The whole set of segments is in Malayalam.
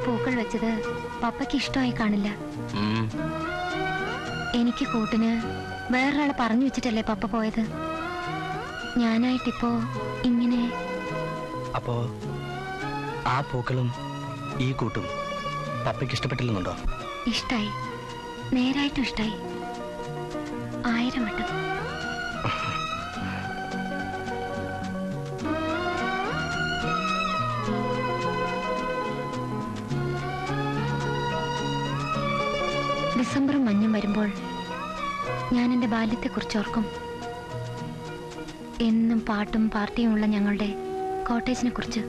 പൂക്കൾ വെച്ചത് പപ്പയ്ക്ക് ഇഷ്ടമായി കാണില്ല. എനിക്ക് കൂട്ടിന് വേറൊരാളെ പറഞ്ഞു വെച്ചിട്ടല്ലേ പപ്പ പോയത്. ഞാനായിട്ടിപ്പോ ഇങ്ങനെ. അപ്പോ ആ പൂക്കളും ഈ കൂട്ടും പപ്പയ്ക്ക് ഇഷ്ടപ്പെട്ടില്ലെന്നുണ്ടോ? ഇഷ്ടായി, നേരായിട്ടും ഇഷ്ടായി, 1000 വട്ടം. ഡിസംബറും മഞ്ഞും വരുമ്പോൾ ഞാൻ എൻ്റെ ബാല്യത്തെക്കുറിച്ച് ഓർക്കും. എന്നും പാട്ടും പാർട്ടിയുമുള്ള ഞങ്ങളുടെ കോട്ടേജിനെ കുറിച്ച്.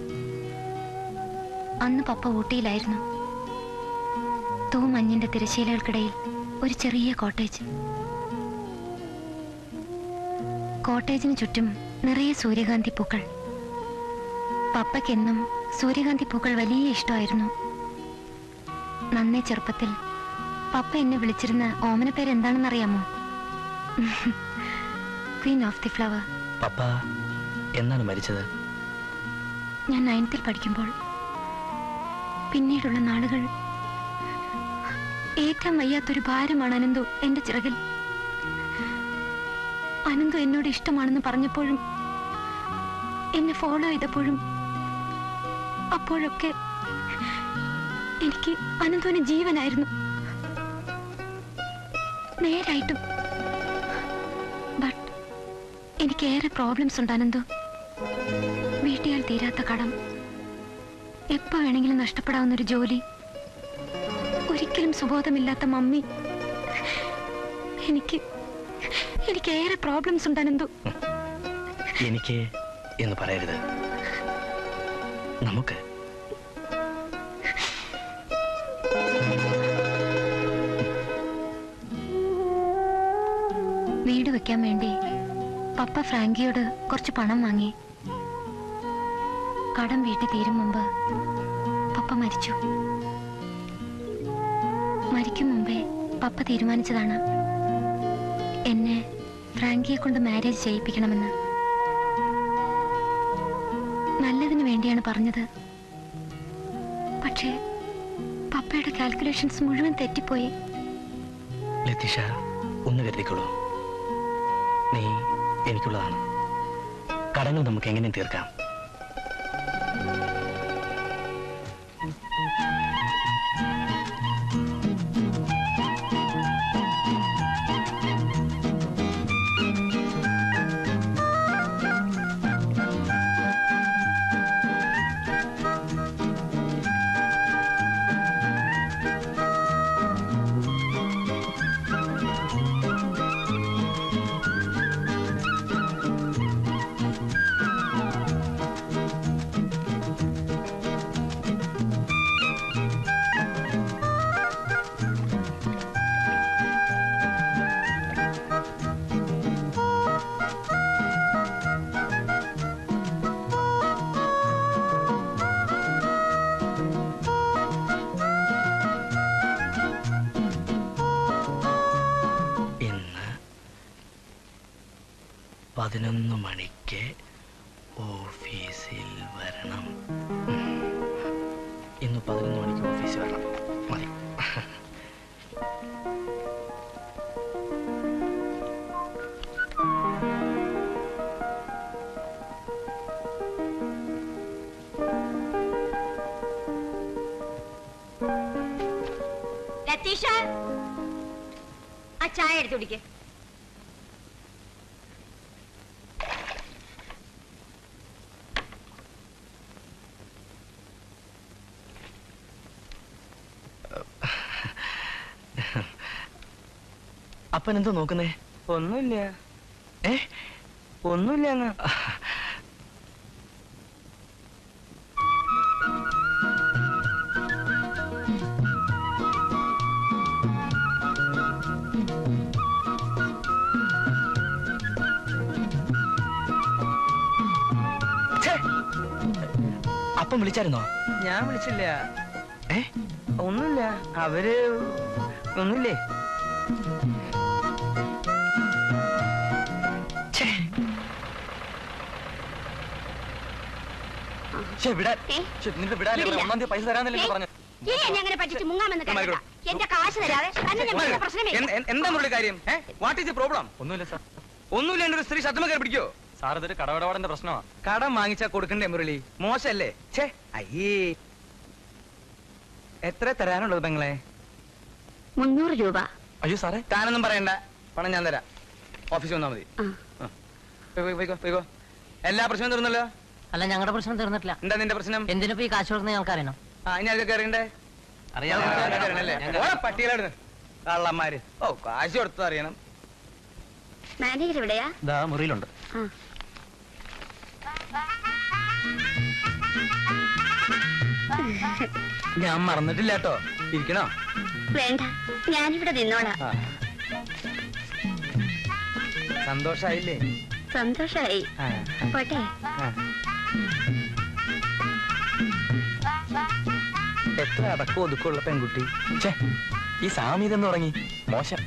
അന്ന് പപ്പ ഊട്ടിയിലായിരുന്നു. തൂമഞ്ഞിന്റെ തിരശ്ശീലകൾക്കിടയിൽ ഒരു ചെറിയ കോട്ടേജ്. കോട്ടേജിന് ചുറ്റും നിറയെ സൂര്യകാന്തി പൂക്കൾ. പപ്പയ്ക്കെന്നും സൂര്യകാന്തി പൂക്കൾ വലിയ ഇഷ്ടമായിരുന്നു. നന്നേ ചെറുപ്പത്തിൽ പപ്പ എന്നെ വിളിച്ചിരുന്ന ഓമന പേര് എന്താണെന്നറിയാമോ? Queen of the flower. പപ്പ എന്നാണ് മരിച്ചത്? ഞാൻ 9th പഠിക്കുമ്പോൾ. പിന്നീടുള്ള നാളുകൾ ഏറ്റവും വയ്യാത്തൊരു ഭാരമാണ് അനന്തു എന്റെ ചിറകിൽ. അനന്തു എന്നോട് ഇഷ്ടമാണെന്ന് പറഞ്ഞപ്പോഴും എന്നെ ഫോളോ ചെയ്തപ്പോഴും അപ്പോഴൊക്കെ എനിക്ക് അനന്തുവിന് ജീവനായിരുന്നു, നേരായിട്ടും. ബട്ട് എനിക്കേറെ പ്രോബ്ലംസ് ഉണ്ട് അനന്തു. വീട്ടിയാൽ തീരാത്ത കടം, എപ്പോ വേണമെങ്കിലും നഷ്ടപ്പെടാവുന്നൊരു ജോലി, ഒരിക്കലും സുബോധമില്ലാത്ത മമ്മി. എനിക്കേറെ പ്രോബ്ലംസ് ഉണ്ട് അനന്തു. എനിക്ക് എന്ന് പറയരുത്, നമുക്ക്. വീട് വെക്കാൻ വേണ്ടി പപ്പ ഫ്രാങ്കിയോട് കുറച്ച് പണം വാങ്ങി. കടം വീട്ടി തീരും മുമ്പ് പപ്പ മരിച്ചു. മരിക്കും മുമ്പേ പപ്പ തീരുമാനിച്ചതാണ് എന്നെ ഫ്രാങ്കിയെ കൊണ്ട് മാരേജ് ചെയ്യിപ്പിക്കണമെന്ന്. നല്ലതിനു വേണ്ടിയാണ് പറഞ്ഞത്. പക്ഷേ പപ്പയുടെ കാൽക്കുലേഷൻസ് മുഴുവൻ തെറ്റിപ്പോയി. ലതീഷ, ഒന്ന് കരുതിക്കോളൂ. നീ എനിക്കുള്ളതാണ്. കടങ്ങൾ നമുക്ക് എങ്ങനെ തീർക്കാം? മണിക്ക് ഓഫീസിൽ വരണം. ഇന്ന് 11 മണിക്ക് ഓഫീസിൽ വരണം. മതി. ലതീഷ, ആ ചായ എടുത്തു കുടിക്ക്. അപ്പൻ എന്തോ നോക്കുന്നേ? ഒന്നുമില്ല. ഒന്നുമില്ല. അങ്ങ് അപ്പം വിളിച്ചായിരുന്നോ? ഞാൻ വിളിച്ചില്ല. ഒന്നുമില്ല. അവര് ഒന്നുമില്ലേ. നിന്റെ വിടാൻ 1-ാം തീയതി പൈസ തരാന്നല്ലേ പറഞ്ഞു? ഇനി എന്നെ അങ്ങനെ പറ്റിച്ച് മുങ്ങാമെന്ന് കരുതണ്ട. എന്റെ കാശ് തരാതെ തന്നെ ഞങ്ങൾക്ക് പ്രശ്നമേ ഇല്ല. എന്താ മുരളി കാര്യം? What is the problem? ഒന്നുമില്ല സാർ. ഒന്നുമില്ല. എന്റെ ഒരു സ്ത്രീ ശബ്ദം കയറി പിടിക്കോ? സാർ ഇതൊരു കടവടപാടിന്റെ പ്രശ്നമാണ്. കടം വാങ്ങിച്ചാ കൊടുക്കണ്ടേ മുരളി? മോശല്ലേ? ഛേ, അയ്യേ. എത്ര തരാനുള്ളത് പെങ്ങളെ? 300 രൂപ. അയ്യോ സാറേ, താനൊന്നും പറയണ്ട, പണം ഞാൻ തരാം. ഓഫീസിൽ വന്നാ മതി. പോയിക്കോ. എല്ലാ പ്രശ്നവും തീർന്നല്ലോ? അല്ല, ഞങ്ങളുടെ പ്രശ്നം തീർന്നിട്ടില്ല. എന്താ നിന്റെ പ്രശ്നം? എന്തിനിപ്പോ ഈ കാശ് കൊടുക്കുന്ന ഞങ്ങൾക്ക് അറിയണം. ഇനി അതൊക്കെ അറിയണ്ടേ? പട്ടികളായിരുന്നു കള്ളന്മാര്. ഓ, കാശ് കൊടുത്തത് അറിയണം. മാനേജർ എവിടെയാ? ദാ മുറിയിലുണ്ട്. ഞാൻ മറന്നിട്ടില്ല കേട്ടോ. ഇരിക്കണോ? വേണ്ട, ഞാനിവിടെ നിന്നോളാം. സന്തോഷായില്ലേ? സന്തോഷായി. പോട്ടെ. എത്ര അടക്കം ഒതുക്കമുള്ള പെൺകുട്ടി. ഈ സാമീതെന്ന് തുടങ്ങി മോശം.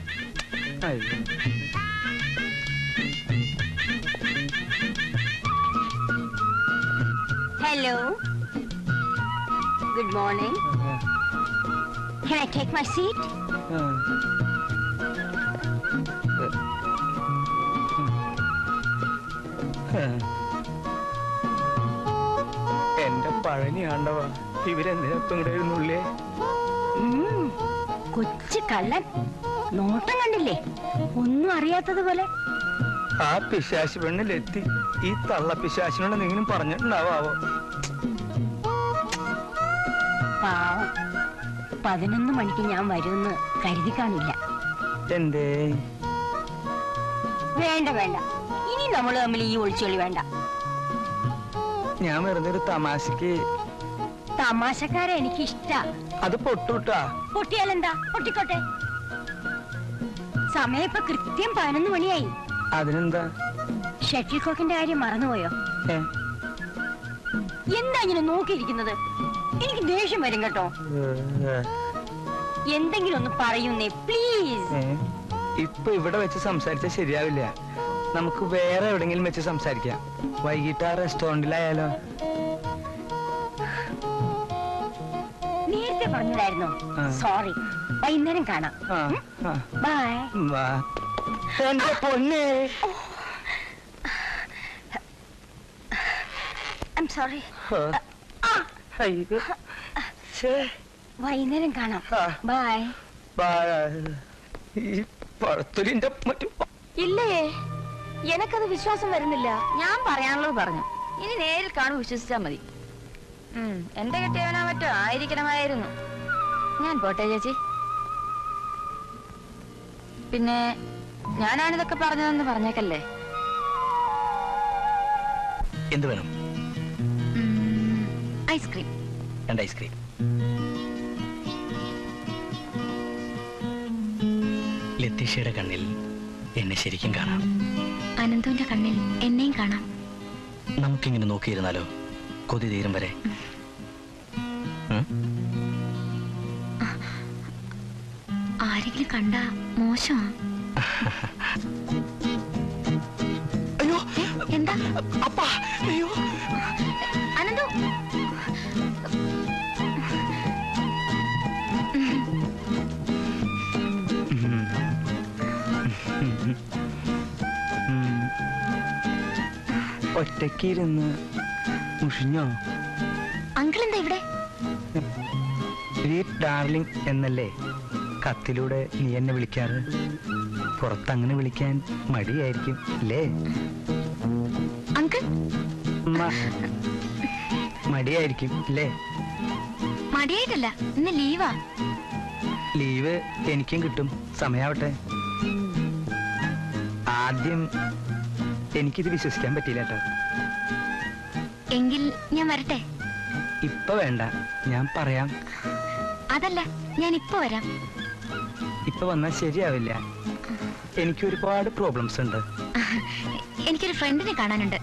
Hello, good morning. Can I take my seat? എന്റെ പഴനി ആണ്ടവ, ഇവരെന്തിനപ്പം ഇവിടെ ഇരുന്നുള്ളേ? കൊച്ചു കള്ളൻ, നോട്ടം കണ്ടില്ലേ? ഒന്നും അറിയാത്തതുപോലെ. ആ പിശാശ് പെണ്ണിലെത്തി. ഈ തള്ള പിശാശിനോട് എന്തെങ്കിലും പറഞ്ഞിട്ടുണ്ടാവോ? പാവം, 11 മണിക്ക് ഞാൻ വരുമെന്ന് കരുതി കാണില്ല. എന്തേ? വേണ്ട, ഇനി നമ്മൾ തമ്മിൽ ഈ ഒളിച്ചൊളി വേണ്ട. ഞാൻ വെറുതെ ഒരു തമാശക്ക്. തമാശക്കാരെ എനിക്ക് ഇഷ്ടാ. അത് പൊട്ടുട്ടാ. പൊട്ടിയാലെന്താ? പൊട്ടിക്കോട്ടെ. സമയം ഇപ്പൊ കൃത്യം 11 മണിയായി. അതിനെന്താ? ഷട്ടിൽ കോക്കിന്റെ കാര്യം മറന്നുപോയോ? എന്താ ഇങ്ങനെ നോക്കിയിരിക്കുന്നത്? എനിക്ക് ദേഷ്യം വരും കേട്ടോ. എന്തെങ്കിലും ഒന്ന് പറയുന്നേ പ്ലീസ്. ഇപ്പൊ ഇവിടെ വെച്ച് സംസാരിച്ചാൽ ശരിയാവില്ല. നമുക്ക് വേറെ എവിടെങ്കിലും വെച്ച് സംസാരിക്കാം. വൈകിട്ട് ആ റെസ്റ്റോറന്റിലായാലോ? നേരത്തെ പറഞ്ഞതായിരുന്നു. സോറി, വൈകുന്നേരം കാണാം. ബൈ. എന്റെ പൊന്നേ. I am sorry. വൈകുന്നേരം കാണാം. ബൈ. ഈ പഴത്തൊലിന്റെ ഇല്ലേ, എനക്കത് വിശ്വാസം വരുന്നില്ല. ഞാൻ പറയാനുള്ളത് പറഞ്ഞു. ഇനി നേരിൽ കാണും, വിശ്വസിച്ചാ മതി. എന്റെ കെട്ടിയവനാ മറ്റോ ആയിരിക്കണമായിരുന്നു. ഞാൻ പോട്ടെ ചേച്ചി. പിന്നെ ഞാനാണിതൊക്കെ പറഞ്ഞതെന്ന് പറഞ്ഞേക്കല്ലേ. എന്ത് വേണം? ഐസ്ക്രീം. 2 ഐസ്ക്രീം. ലത്തീഷയുടെ കണ്ണിൽ എന്നെ ശരിക്കും കാണാം. അനന്തുവിന്റെ കണ്ണിൽ എന്നെയും കാണാം. നമുക്കിങ്ങനെ നോക്കിയിരുന്നാലോ, കൊതി തീരും വരെ? ആരെങ്കിലും കണ്ട മോശമാ. അയ്യോ, എന്താ? അപ്പാ, അയ്യോ. അനന്തു, ഒറ്റക്കിരുന്ന് മുഷിഞ്ഞോ? അങ്കിൾ എന്താ ഇവിടെ? ഡാർലിംഗ് എന്നല്ലേ കത്തിലൂടെ നീ എന്നെ വിളിക്കാറ്? പുറത്തങ്ങനെ വിളിക്കാൻ മടിയായിരിക്കും അല്ലേ? അങ്കിൾ മടിയായിരിക്കും അല്ലേ? മടിയായിട്ടല്ല, ഇന്ന് ലീവാ. ലീവ് എനിക്കും കിട്ടും, സമയാവട്ടെ. ആദ്യം എനിക്കിത് വിശ്വസിക്കാൻ പറ്റിയില്ല കേട്ടോ. എങ്കിൽ ഞാൻ വരട്ടെ? ഇപ്പൊ വേണ്ട, ഞാൻ പറയാം. അതല്ല, ഞാൻ ഇപ്പൊ വരാം. ഇപ്പൊ വന്നാൽ ശരിയാവില്ല. എനിക്ക് ഒരുപാട് പ്രോബ്ലംസ് ഉണ്ട്. എനിക്കൊരു ഫ്രണ്ടിനെ കാണാനുണ്ട്.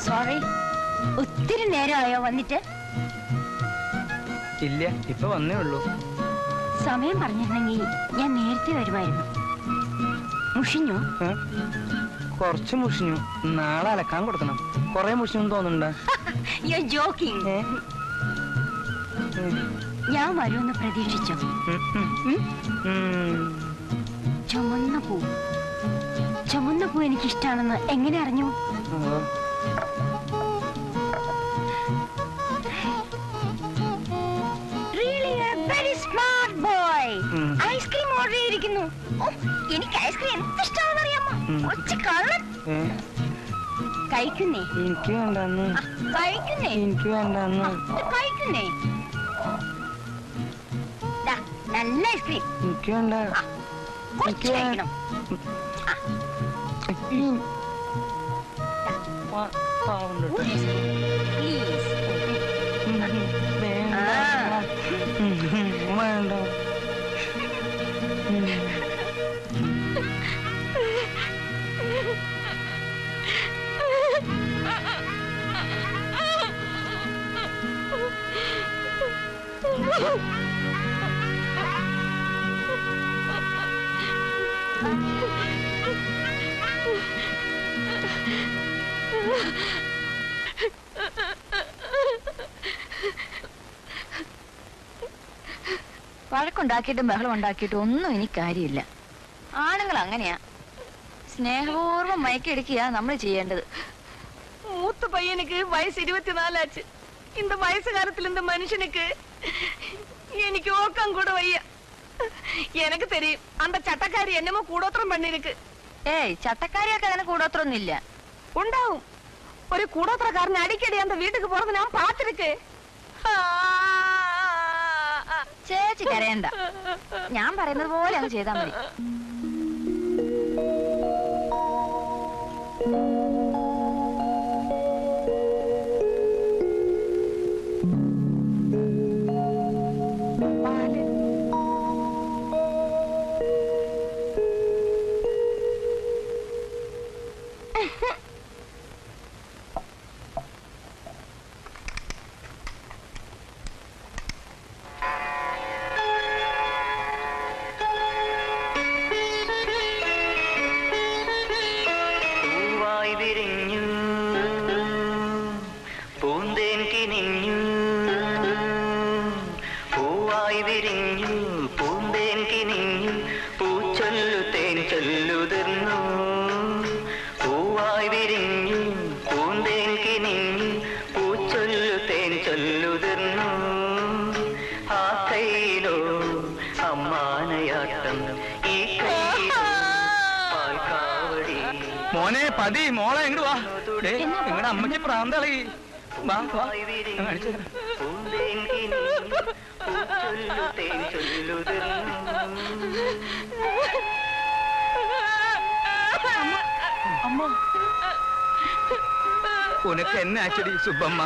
സോറി, ഒത്തിരി നേരമായോ വന്നിട്ട്? ഇല്ല, ഇപ്പൊ വന്നേ ഉള്ളൂ. സമയം പറഞ്ഞിരുന്നെങ്കിൽ ഞാൻ നേരത്തെ വരുമായിരുന്നു. മുഷിഞ്ഞോ? കുറച്ച് മുഷിഞ്ഞു. നാളെ അലക്കാൻ കൊടുക്കണം. കൊറേ മുഷിഞ്ഞു തോന്നുന്നുണ്ട്. ഞാൻ വരുമെന്ന് പ്രതീക്ഷിച്ചോ? ചുമന്ന പൂ എനിക്കിഷ്ടാണെന്ന് എങ്ങനെ അറിഞ്ഞു? ഐസ്ക്രീം ഓർഡർ ചെയ്തിരിക്കുന്നു. എനിക്ക് ഐസ്ക്രീം എന്ത് ഇഷ്ടമാണെന്ന് അറിയാമോ? ഒച്ച കള്ളൻ. കഴിക്കുന്നേ? എനിക്ക് വേണ്ടെന്ന്. കഴിക്കുന്നേ? എനിക്ക് വേണ്ടെന്ന്. കഴിക്കുന്നേ? നല്ല ഐസ്ക്രീം. എനിക്ക് വേണ്ട. കുറച്ച് കഴിക്കണം. വേണ്ട. വഴക്കുണ്ടാക്കിയിട്ടും ബഹളം ഉണ്ടാക്കിയിട്ടും ഒന്നും ഇനി കാര്യമില്ല. ആണുങ്ങൾ അങ്ങനെയാ, സ്നേഹപൂർവ്വം മയക്കെടുക്കുക നമ്മൾ ചെയ്യേണ്ടത്. மூத்த பையனுக்கு வயசு 24 ஆச்சு. இந்த வயசு காலத்துல இந்த மனுஷனுக்கு எனக்கு ஓக்கம் கூட வைய. எனக்கு தெரியும் அந்த சட்டக்காரி என்னமோ கூடோத்திரம் பண்ணிருக்கு. ഏയ് ചട്ടക്കാരിയൊക്കെ അങ്ങനെ കൂടോത്രൊന്നുമില്ല. ഉണ്ടാവും. ഒരു കൂടോത്രക്കാരനെ അടിക്കടി அந்த വീട്ടിക്ക് പോறது ഞാൻ പാത്തിருக்கு. ചേച്ചി കരയണ്ട, ഞാൻ പറയുന്നത് പോലെ അങ്ങ് ചെയ്താൽ മതി. മോനെ പതി മോളെ എങ്ങോട്ട് വാ. നിങ്ങളുടെ അമ്മയ്ക്ക് പ്രാന്തളി. വാ വാ കാണിച്ചു തരാം. ഉനക്ക് എന്നെ അച്ചടി സുബ്ബമ്മ.